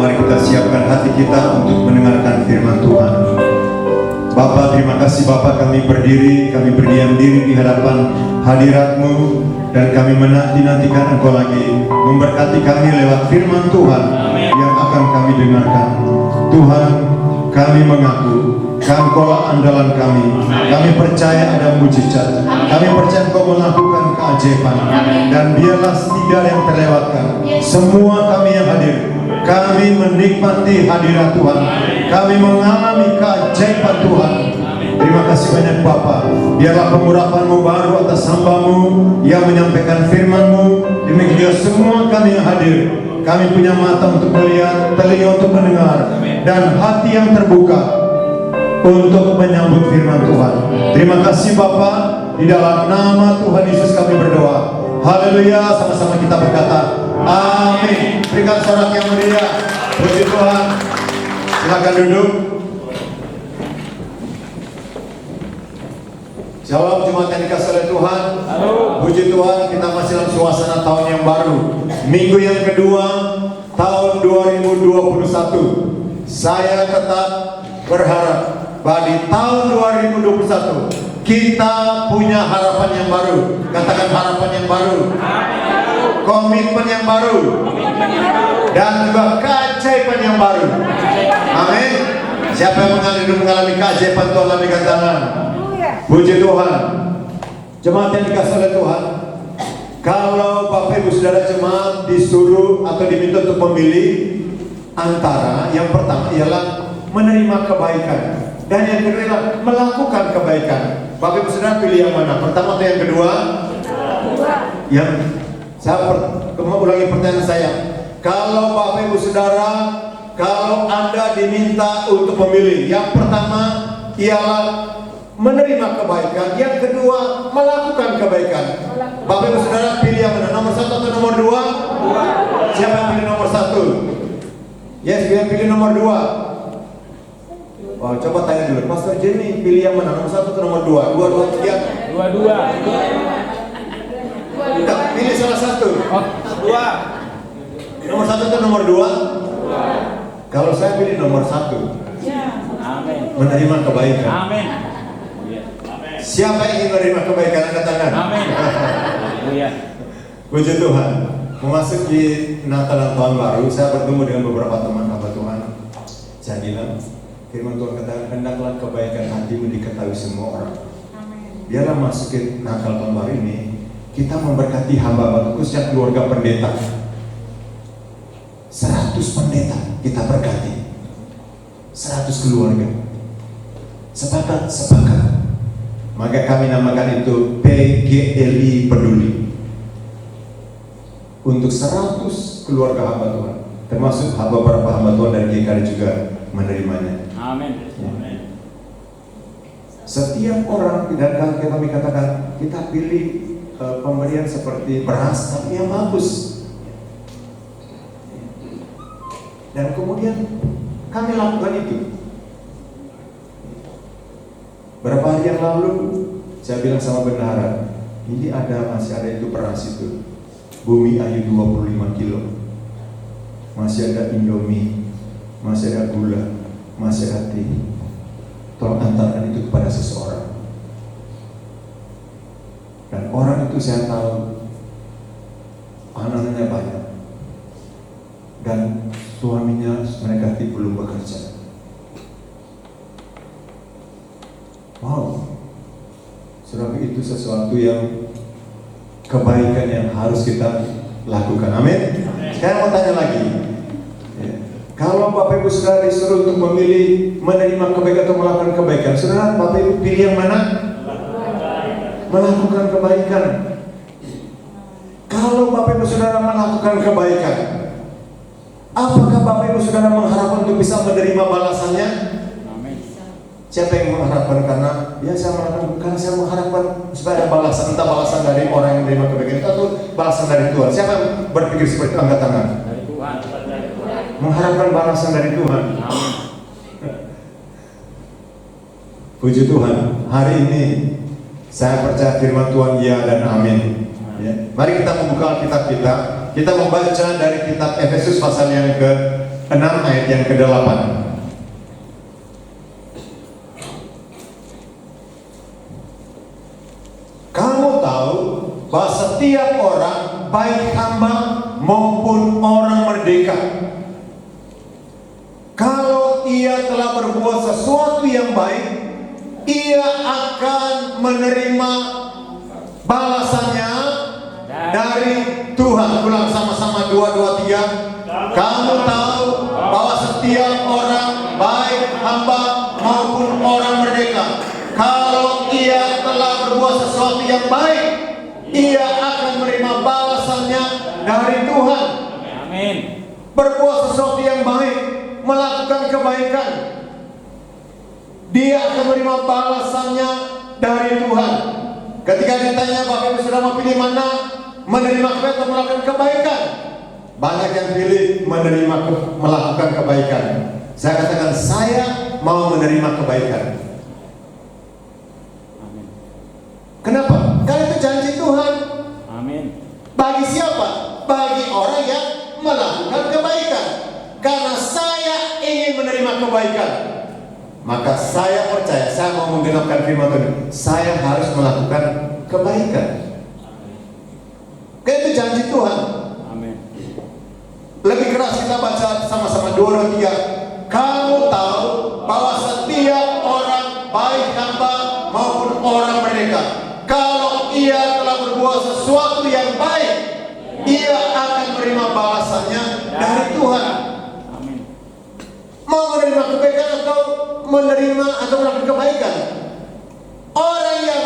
mari kita siapkan hati kita untuk mendengarkan firman Tuhan. Bapa, terima kasih Bapa, kami berdiri, kami berdiam diri di hadapan hadirat-Mu, dan kami menanti-nantikan Engkau lagi memberkati kami lewat firman Tuhan yang akan kami dengarkan. Tuhan, kami mengaku Engkaulah andalan kami. Kami percaya ada mujizat. Kami percaya Engkau melakukan keajaiban. Dan biarlah tidak ada yang terlewatkan. Semua kami yang hadir, kami menikmati hadirat Tuhan. Kami mengalami keajaiban Tuhan. Terima kasih banyak Bapa. Biarlah pengurapan-Mu baru atas hamba-Mu yang menyampaikan firman-Mu. Demikian juga semua kami yang hadir, kami punya mata untuk melihat, telinga untuk mendengar, dan hati yang terbuka untuk menyambut firman Tuhan. Terima kasih Bapa. Di dalam nama Tuhan Yesus kami berdoa. Haleluya. Sama-sama kita berkata amin. Berikan sorak yang meriah. Puji Tuhan. Silakan duduk. Shalom jemaat yang dikasihi oleh Tuhan. Puji Tuhan, kita masih dalam suasana tahun yang baru. Minggu yang kedua tahun 2021. Saya tetap berharap bahwa di tahun 2021 kita punya harapan yang baru. Katakan harapan yang baru. Komitmen yang baru. Dan juga keajaiban yang baru. Amin. Siapa yang mengalami keajaiban Tuhan, lambaikan tangan. Puji Tuhan. Jemaat yang dikasihi oleh Tuhan, kalau Bapak Ibu Saudara jemaat disuruh atau diminta untuk memilih antara, yang pertama ialah menerima kebaikan, dan yang kedua adalah melakukan kebaikan. Bapak Ibu Saudara pilih yang mana? Pertama atau yang kedua? Yang saya ulangi pertanyaan saya. Kalau Bapak Ibu Saudara, kalau Anda diminta untuk memilih, yang pertama ialah menerima kebaikan, yang kedua melakukan kebaikan. Bapak Ibu Saudara pilih yang mana? Nomor 1 atau nomor 2? Siapa yang pilih nomor 1? Yes, dia pilih nomor 2. Oh, coba tanya dulu, Pastor Jenny pilih yang mana? Nomor 1 atau nomor 2? 2, 3? 2. Enggak, pilih salah satu. Oh, 2. Nomor 1 atau nomor 2? Kalau saya pilih nomor 1. Amin. Menerima kebaikan. Amin. Siapa yang ingin menerima kebaikan, angkat tangan. Amin. Puji Tuhan. Memasuki Natal dan Tahun Baru, saya bertemu dengan beberapa teman hamba Tuhan. Saya bilang, firman Tuhan katakan, hendaklah kebaikan hatimu diketahui semua orang. Biarlah masukin Natal Tahun Baru ini, kita memberkati hamba-hamba khususnya keluarga pendeta. 100 pendeta kita berkati. 100 keluarga. Sepakat. Maka kami namakan itu PGLI Peduli. Untuk 100 keluarga hamba Tuhan, termasuk beberapa hamba Tuhan dari GKI juga menerimanya. Amin. Setiap orang, dan kami katakan, kita pilih pemberian seperti beras, tapi yang bagus. Dan kemudian kami lakukan itu. Berapa hari yang lalu saya bilang sama bendahara, ini masih ada itu beras itu, Bumi Ayu 25 kilo, masih ada Indomie, masih ada gula, masih ada teh. Tolong antarkan itu kepada seseorang. Dan orang itu saya tahu anak-anaknya banyak, dan suaminya mereka belum bekerja. Wow, sebab itu sesuatu yang kebaikan yang harus kita lakukan. Amin. Sekarang mau tanya lagi, kalau Bapak Ibu Saudara disuruh untuk memilih menerima kebaikan atau melakukan kebaikan, saudara Bapak Ibu pilih yang mana? Melakukan kebaikan. Kalau Bapak Ibu Saudara melakukan kebaikan, apakah Bapak Ibu Saudara mengharapkan untuk bisa menerima balasannya? Siapa yang mengharapkan? Karena saya mengharapkan supaya ada balasan, entah balasan dari orang yang menerima kebaikan itu atau balasan dari Tuhan. Siapa yang berpikir seperti itu? Angkat tangan. Dari Tuhan. Mengharapkan balasan dari Tuhan. Puji Tuhan. Hari ini saya percaya firman Tuhan ya dan amin. Ya. Mari kita membuka Alkitab kita. Kita membaca dari kitab Efesus pasal yang ke 6 ayat yang ke-8. Kamu tahu bahwa setiap orang, baik hamba maupun orang merdeka, kalau ia telah berbuat sesuatu yang baik, ia akan menerima balasannya dari Tuhan. Ulang sama-sama, 2, 2, 3. Kamu tahu bahwa setiap orang, baik hamba maupun orang merdeka, kalau ia telah berbuat sesuatu yang baik, ia akan menerima balasannya dari Tuhan. Amin. Berbuat sesuatu yang baik, melakukan kebaikan, dia akan menerima balasannya dari Tuhan. Ketika ditanya, Bapak Ibu Saudara mau pilih mana? Menerima kebaikan atau melakukan kebaikan? Banyak yang pilih menerima melakukan kebaikan. Saya katakan, saya mau menerima kebaikan. Amin. Kenapa? Karena itu janji Tuhan. Amin. Bagi siapa? Bagi orang yang melakukan kebaikan. Karena saya ingin menerima kebaikan, maka saya percaya, saya mau menggenapkan firman Tuhan, saya harus melakukan kebaikan. Karena itu janji Tuhan. Amin. Lebih keras kita baca sama-sama, 2, 3. Kamu tahu bahwa setiap orang, baik hamba maupun orang merdeka, kalau ia telah berbuat sesuatu yang baik, ia akan menerima balasannya dari Tuhan. Amin. Mau menerima kebaikan atau menerima atau melakukan kebaikan? Orang yang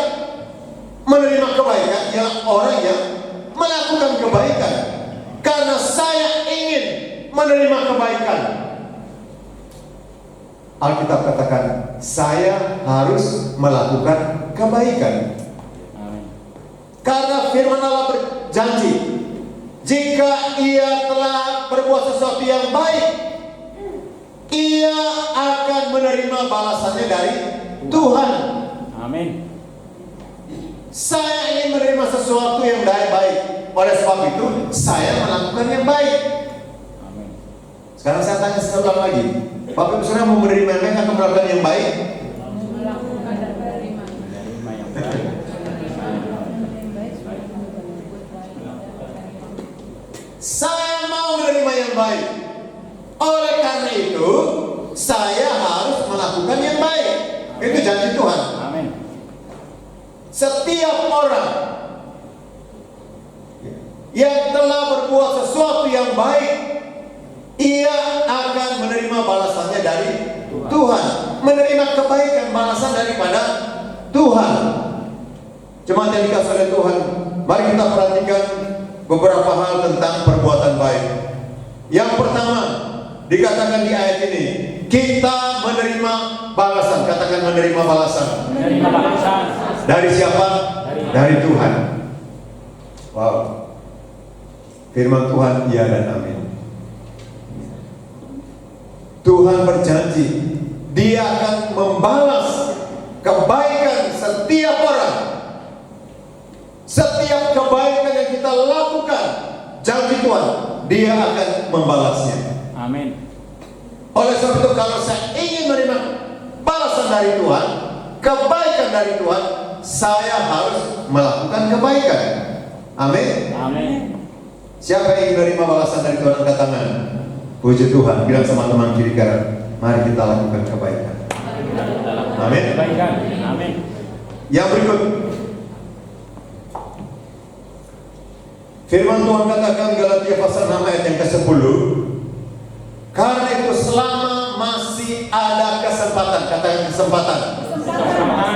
menerima kebaikan ialah orang yang melakukan kebaikan. Karena saya ingin menerima kebaikan, Alkitab katakan, saya harus melakukan kebaikan. Amin. Karena firman Allah berjanji, jika ia telah berbuat sesuatu yang baik, ia akan menerima balasannya dari Tuhan. Amin. Saya ingin menerima sesuatu yang baik. Oleh sebab itu, saya melakukan yang baik. Amin. Sekarang saya tanya sekali lagi, Bapak Ibu Saudara mau menerima yang baik atau melakukan yang baik? Menerima yang baik. Saya mau menerima yang baik. Oleh karena itu, saya harus melakukan yang baik. Itu janji Tuhan. Amin. Setiap orang yang telah berbuat sesuatu yang baik, ia akan menerima balasannya dari Tuhan. Menerima kebaikan, balasan daripada Tuhan. Jemaat yang dikasihi oleh Tuhan, mari kita perhatikan beberapa hal tentang perbuatan baik. Yang pertama, dikatakan di ayat ini, kita menerima balasan. Katakan, menerima balasan. Menerima balasan. Dari siapa? Dari Tuhan. Wow. Firman Tuhan, iya dan amin. Tuhan berjanji, Dia akan membalas kebaikan setiap orang. Setiap kebaikan yang kita lakukan, janji Tuhan, Dia akan membalasnya. Amin. Oleh sebab itu, kalau saya ingin menerima balasan dari Tuhan, kebaikan dari Tuhan, saya harus melakukan kebaikan. Amin. Amin. Siapa yang ingin menerima balasan dari Tuhan, angkat tangan. Puji Tuhan. Bilang sama teman kiri kanan, mari kita lakukan kebaikan. Amin. Kebaikan. Amin. Yang berikut, firman Tuhan katakan Galatia pasal 6 ayat yang ke-10. Karena itu selama masih ada kesempatan, katakan kesempatan.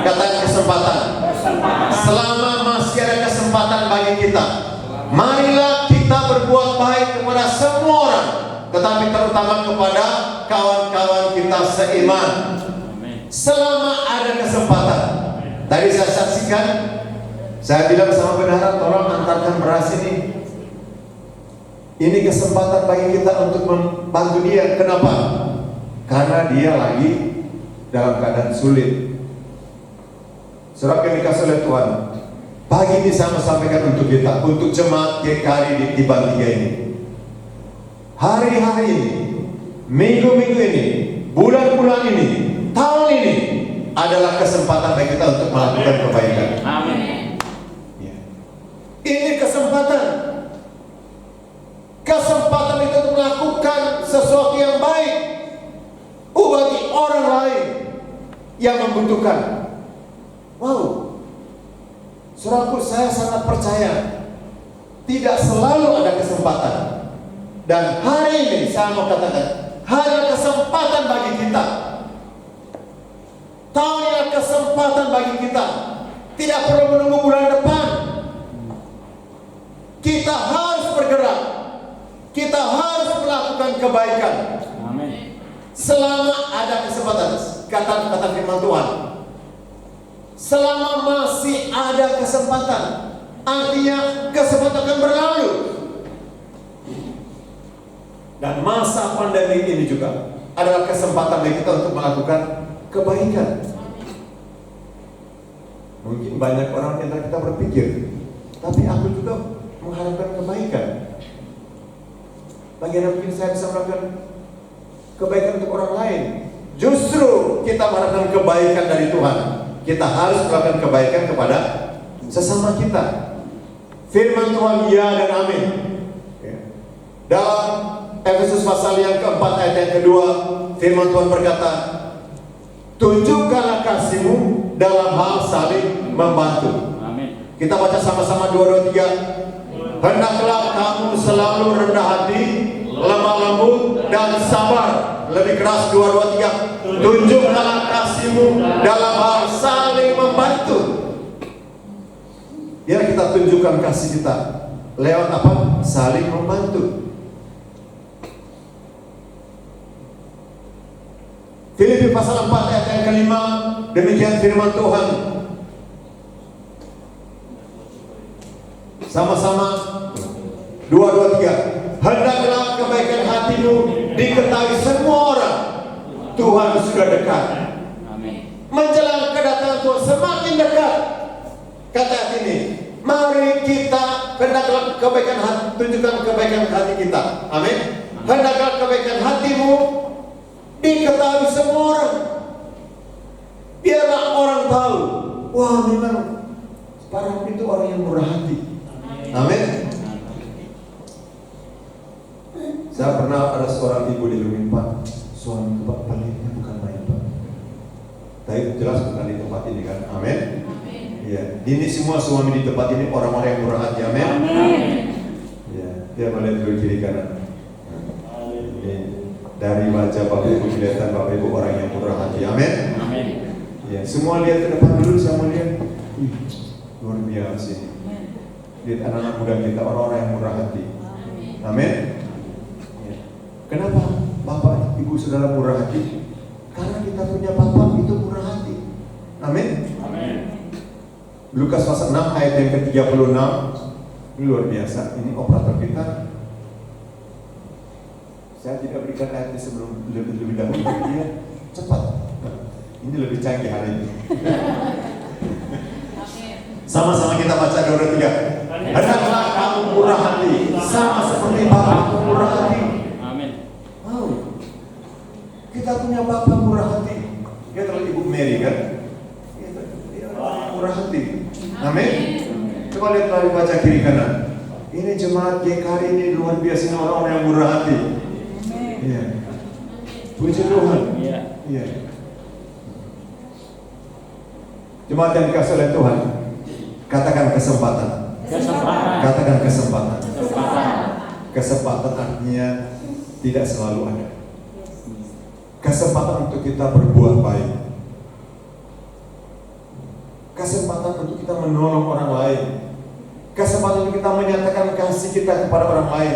Katakan kesempatan. Selama masih ada kesempatan bagi kita, marilah kita berbuat baik kepada semua orang, tetapi terutama kepada kawan-kawan kita seiman. Selama ada kesempatan. Tadi saya saksikan, saya bilang sama bendahara, tolong antarkan beras ini. Ini kesempatan bagi kita untuk membantu dia. Kenapa? Karena dia lagi dalam keadaan sulit. Saudara yang dikasihi oleh Tuhan, pagi ini saya sampaikan untuk kita, untuk jemaat GKRI di Tiban 3 ini. Hari-hari ini minggu-minggu ini, bulan-bulan ini, tahun ini adalah kesempatan bagi kita untuk melakukan kebaikan. Amin. Ya. Ini kesempatan. Kesempatan itu untuk melakukan sesuatu yang baik bagi orang lain yang membutuhkan. Wow, saudaraku, saya sangat percaya tidak selalu ada kesempatan. Dan hari ini saya mau katakan, hanya kesempatan bagi kita. Tahun ini adalah kesempatan bagi kita. Tidak perlu menunggu bulan depan. Kita harus bergerak. Kita harus melakukan kebaikan. Amin. Selama ada kesempatan, kata firman Tuhan. Selama masih ada kesempatan, artinya kesempatan akan berlalu. Dan masa pandemi ini juga adalah kesempatan bagi kita untuk melakukan kebaikan. Mungkin banyak orang yang kita berpikir, tapi aku juga mengharapkan kebaikan. Bagaimana mungkin saya bisa melakukan kebaikan untuk orang lain? Justru kita mengharapkan kebaikan dari Tuhan. Kita harus melakukan kebaikan kepada sesama kita. Firman Tuhan ya dan amin. Dalam Efesus pasal yang keempat ayat yang kedua, firman Tuhan berkata, tunjukkanlah kasihmu dalam hal saling membantu. Amin. Kita baca sama-sama 2, 2, 3. Hendaklah kamu selalu rendah hati, lemah lembut dan sabar. Lebih keras 2, 2, 3. Tunjukkanlah kasihmu dalam hal saling membantu. Biar kita tunjukkan kasih kita lewat apa? Saling membantu. Filipi pasal 4 ayat yang kelima, demikian firman Tuhan. Sama-sama 2, 2, 3. Hendaklah kebaikan hatimu diketahui semua orang. Tuhan sudah dekat. Amin. Menjelang kedatangan Tuhan semakin dekat. Kata ini, mari kita hendaklah kebaikan hati, tunjukkan kebaikan hati kita. Amin. Hendaklah kebaikan hatimu diketahui semua orang. Biarlah orang tahu, wah memang Farhan itu orang yang murah hati. Amin. Saya pernah ada seorang ibu di Lumin, Pak, suami Pak peliknya bukan main, Pak. Tapi jelas bukan di tempat ini kan. Amin. Iya. Ini semua suami di tempat ini orang-orang yang murah hati. Amin. Iya. Dia melihat dulu kiri kanan. Ini dari wajah Bapak Ibu kelihatan Bapak Ibu orang yang murah hati. Amin. Amin. Ya, semua lihat ke depan dulu, saya mau lihat. Luar biasa. Lihat anak-anak muda kita, orang-orang yang murah hati. Amin. Ya. Kenapa Bapak, Ibu, Saudara murah hati? Karena kita punya Bapak itu murah hati. Amin. Amin. Lukas pasal 6 ayat yang ke-36. Ini luar biasa. Ini operator kita. Saya tidak berikan ayatnya sebelum lebih dahulu, tapi dia cepat. Ini lebih canggih hari ini. Sama-sama kita baca 2, 3. Hendaklah kamu murah hati, sama seperti Bapa murah hati. Amin. Wow. Kita punya Bapa murah hati. Dia adalah Ibu Mary kan? Dia murah hati. Amin. Coba lihat lagi baca kiri kanan. Ini jemaat GKR ini luar biasa, orang-orang yang murah hati. Iya. Puji Tuhan. Iya. Iya. Jemaat yang dikasih oleh Tuhan, katakan kesempatan. Kesempatan. Katakan kesempatan. Kesempatan. Kesempatan artinya tidak selalu ada. Kesempatan untuk kita berbuat baik. Kesempatan untuk kita menolong orang lain. Kesempatan untuk kita menyatakan kasih kita kepada orang lain.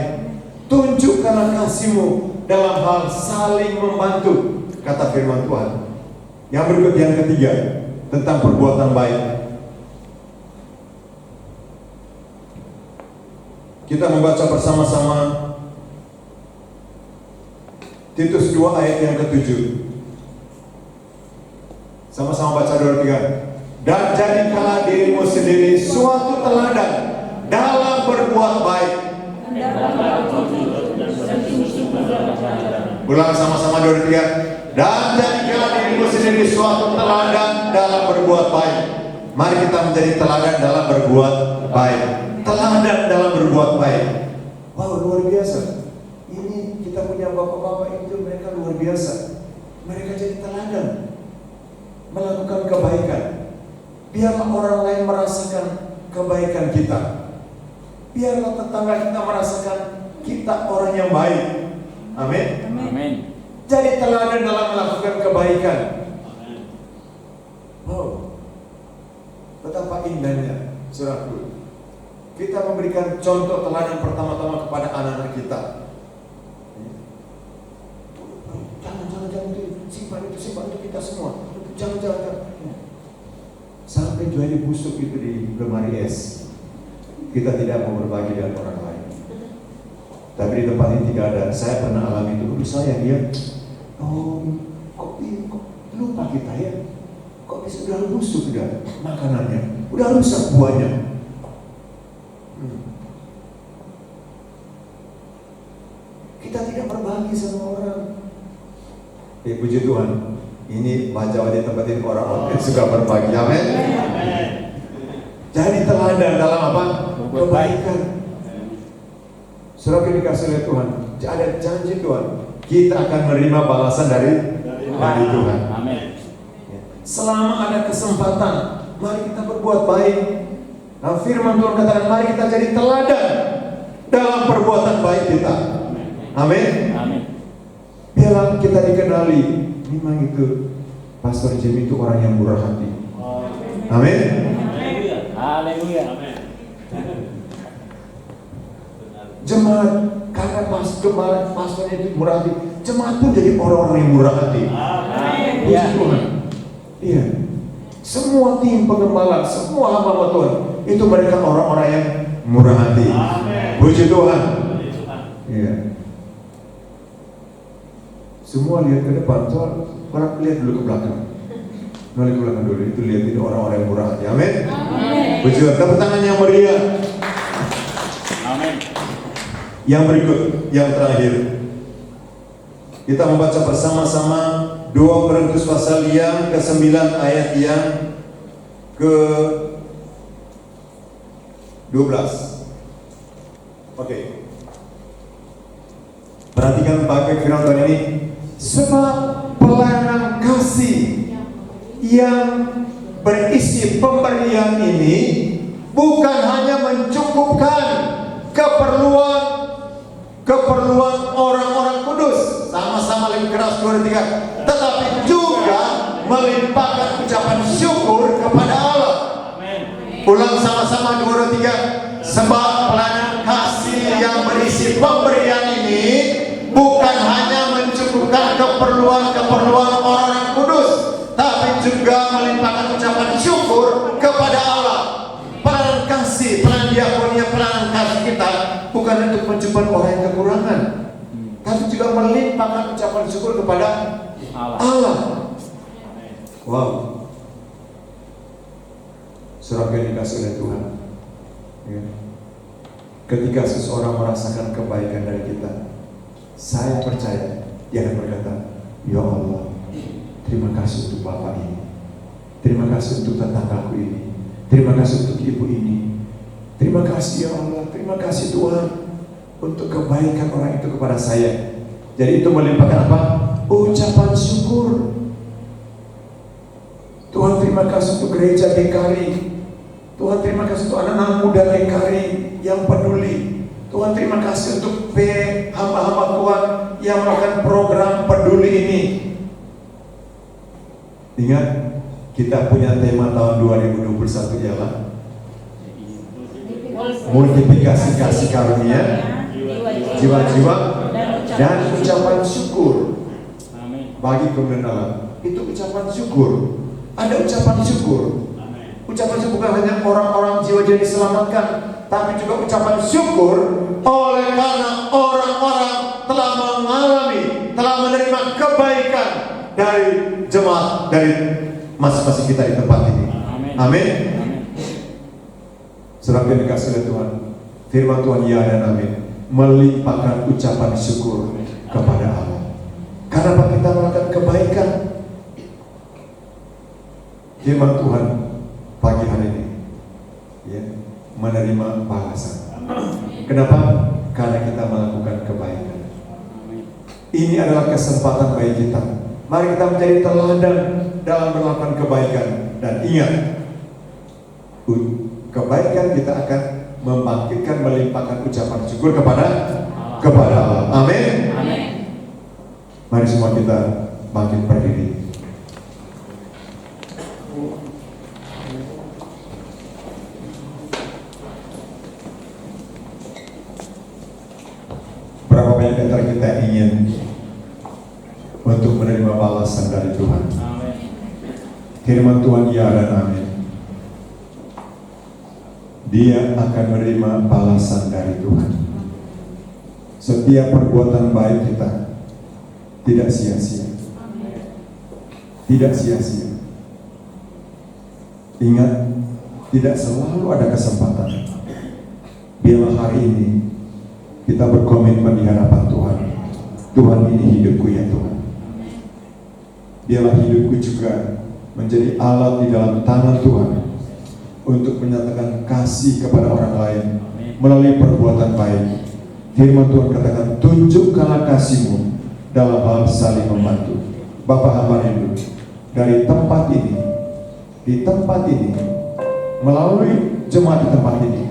Tunjukkanlah kasihmu dalam hal saling membantu, kata firman Tuhan. Yang berikut yang ketiga, tentang perbuatan baik. Kita membaca bersama-sama Titus 2 ayat yang ke-7. Sama-sama baca 2, 3. Dan jadikanlah dirimu sendiri suatu teladan dalam berbuat baik. Ulang sama-sama 2, 3. Dan jadikanlah dirimu sendiri suatu teladan dalam berbuat baik. Mari kita menjadi teladan dalam berbuat baik. Teladan dalam berbuat baik. Wow, luar biasa. Ini kita punya bapak-bapak itu, mereka luar biasa. Mereka jadi teladan melakukan kebaikan. Biarlah orang lain merasakan kebaikan kita. Biarlah tetangga kita merasakan kita orang yang baik. Amin. Amin. Jadi teladan dalam melakukan kebaikan. Wow, betapa indahnya saudaraku. Kita memberikan contoh teladan pertama-tama kepada anak-anak kita. Jangan simpan itu kita semua. Jangan. Sampai jadi busuk itu di lemari es. Kita tidak mau berbagi dengan orang lain. Tapi di tempat ini tidak ada. Saya pernah alami itu. Saya dia, kok lupa kita ya? Kok bisa udah busuk udah makanannya, udah rusak buahnya. Kita tidak berbagi sama orang. Puji Tuhan. Ini wajah-wajah tempat ini orang-orang yang suka berbagi. Amin. Jadi teladan dalam apa? Kebaikan. Saudara dikasih oleh Tuhan, ada janji Tuhan, kita akan menerima balasan dari Tuhan. Amin. Selama ada kesempatan, mari kita berbuat baik. Nah, firman Tuhan katakan, mari kita jadi teladan dalam perbuatan baik kita. Amin. Amin. Biarlah kita dikenali. Memang itu Pastor Jimmy itu orang yang murah hati. Amin. Haleluya. Jemaat, karena pastornya itu murah hati, jemaat pun jadi orang-orang yang murah hati. Puji Tuhan. Iya. Semua tim pengembala, semua hamba Tuhan, itu mereka orang-orang yang murah hati. Puji Tuhan. Iya. Semua lihat ke depan, soal orang lihat dulu ke belakang. Nolak ke belakang dulu, itu lihat ini orang-orang yang murah hati. Amin. Puji Tuhan. Tepuk tangan yang meriah. Amin. Yang berikut, yang terakhir, kita membaca bersama-sama 2 Korintus pasal yang ke-9 ayat yang ke-12. Oke. Perhatikan pakai firman Tuhan ini. Sebab pelayanan kasih yang berisi pemberian ini bukan hanya mencukupkan keperluan orang-orang kudus, sama-sama lebih keras 2, 3, tetapi juga melimpahkan ucapan syukur kepada Allah. Ulang sama-sama 2, 3. Sebab pelayanan kasih yang berisi pemberian ini bukan hanya mencukupkan keperluan orang-orang kudus, tapi juga melimpahkan ucapan syukur kepada Allah. Pelayanan kasih, pelayanan diakonia, pelayanan kasih kita bukan untuk mencukupkan orang yang kekurangan, tapi juga melimpahkan ucapan syukur kepada Allah. Wow. Surah yang dikasih oleh Tuhan. Ya. Ketika seseorang merasakan kebaikan dari kita, saya percaya dia akan berkata, ya Allah, terima kasih untuk bapak ini, terima kasih untuk tetanggaku ini, terima kasih untuk ibu ini, terima kasih ya Allah, terima kasih Tuhan untuk kebaikan orang itu kepada saya. Jadi itu melimpahkan apa? Ucapan syukur. Tuhan terima kasih untuk gereja GKRI. Tuhan terima kasih untuk anak-anak muda GKRI yang peduli. Tuhan terima kasih untuk hamba-hamba Tuhan yang melakukan program peduli ini. Ingat, kita punya tema tahun 2021 ialah multiplikasi kasih karunia, jiwa-jiwa dan ucapan syukur bagi kemuliaan Allah. Itu ucapan syukur. Ada ucapan syukur. Ucapan syukur bukan hanya orang-orang jiwa-jiwa diselamatkan, tapi juga ucapan syukur oleh karena orang-orang telah mengalami, telah menerima kebaikan dari jemaat, dari masing-masing kita di tempat ini. Amin. Surah yang dikasih oleh Tuhan, firman Tuhan ya dan amin, melimpahkan ucapan syukur kepada Allah. Karena kita melakukan kebaikan. Firman Tuhan pagi hari ini ya, menerima balasan. Kenapa? Karena kita melakukan kebaikan. Ini adalah kesempatan bagi kita. Mari kita menjadi teladan dalam melakukan kebaikan. Dan ingat, kebaikan kita akan membangkitkan, melimpahkan ucapan syukur kepada Allah. Amin. Mari semua kita bangkit berdiri. Berapa banyak antara kita ingin untuk menerima balasan dari Tuhan? Firman Tuhan ya dan amin. Dia akan menerima balasan dari Tuhan. Setiap perbuatan baik kita tidak sia-sia. Tidak sia-sia. Ingat, tidak selalu ada kesempatan. Biarlah hari ini kita berkomitmen di hadapan Tuhan. Tuhan, ini hidupku ya Tuhan. Biarlah hidupku juga menjadi alat di dalam tangan Tuhan untuk menyatakan kasih kepada orang lain melalui perbuatan baik. Firman Tuhan katakan, tunjukkanlah kasih-Mu dalam hal saling membantu. Bapa hamba rindu dari tempat ini, di tempat ini, melalui jemaat di tempat ini,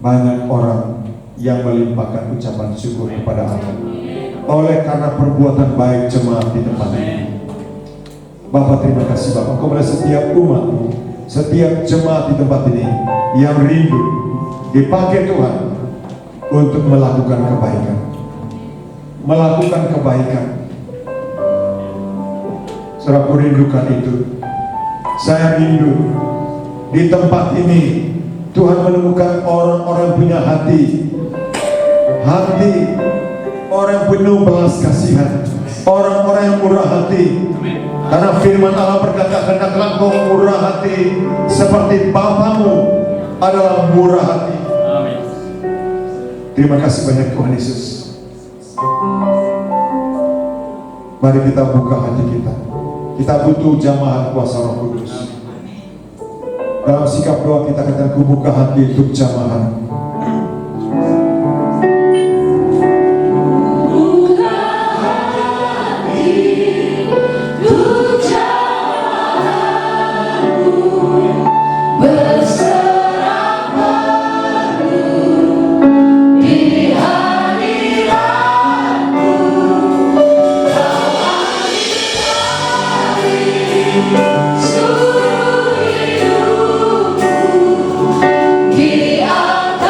banyak orang yang melimpahkan ucapan syukur kepada Allah oleh karena perbuatan baik jemaat di tempat ini. Bapa, terima kasih Bapa kepada setiap umat-Mu, setiap jemaat di tempat ini yang rindu dipakai Tuhan untuk melakukan kebaikan. Melakukan kebaikan. Saudara, rindukan itu. Saya rindu di tempat ini Tuhan menemukan orang-orang punya hati orang penuh belas kasihan, orang-orang yang murah hati. Karena firman Allah berkata, hendaklah engkau murah hati seperti Bapamu adalah murah hati. Amin. Terima kasih banyak Tuhan Yesus. Mari kita buka hati kita. Kita butuh jamahan kuasa Roh Kudus. Dalam sikap doa kita katakan, ku buka hati untuk jamahan. Di atas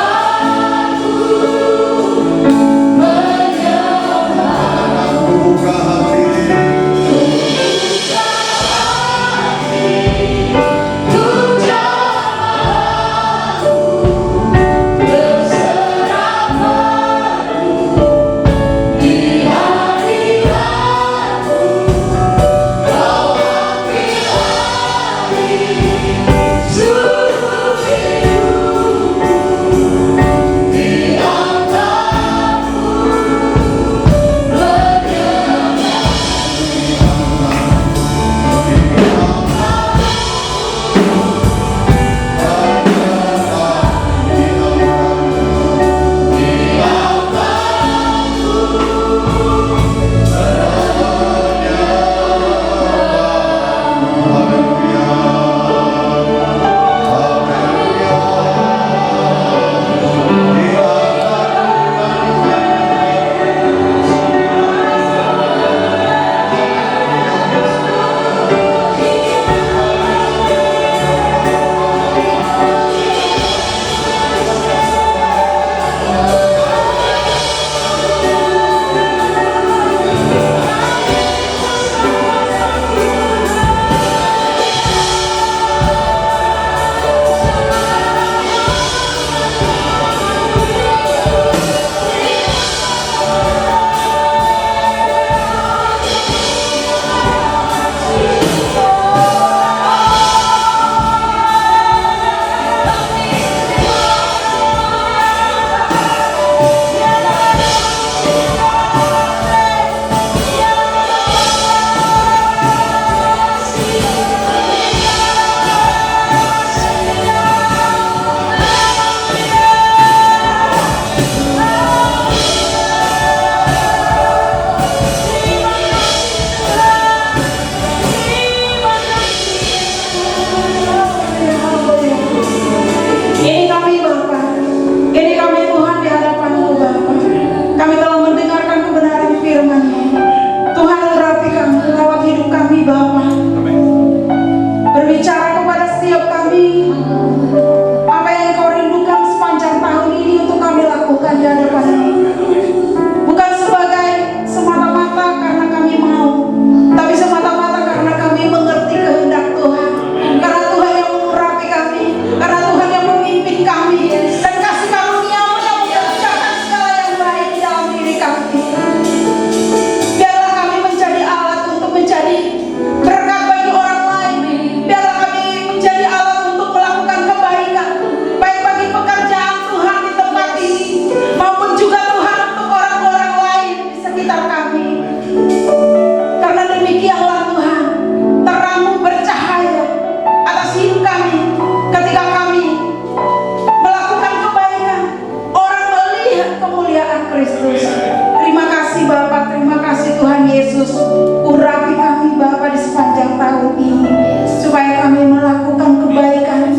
Yesus, urapi kami Bapa di sepanjang tahun ini, supaya kami melakukan kebaikan,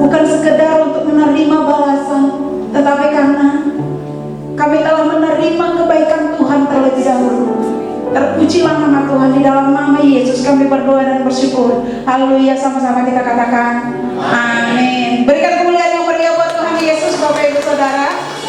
bukan sekedar untuk menerima balasan, tetapi karena kami telah menerima kebaikan Tuhan terlebih dahulu. Terpujilah nama Tuhan. Di dalam nama Yesus kami berdoa dan bersyukur. Haleluya. Sama-sama kita katakan amin.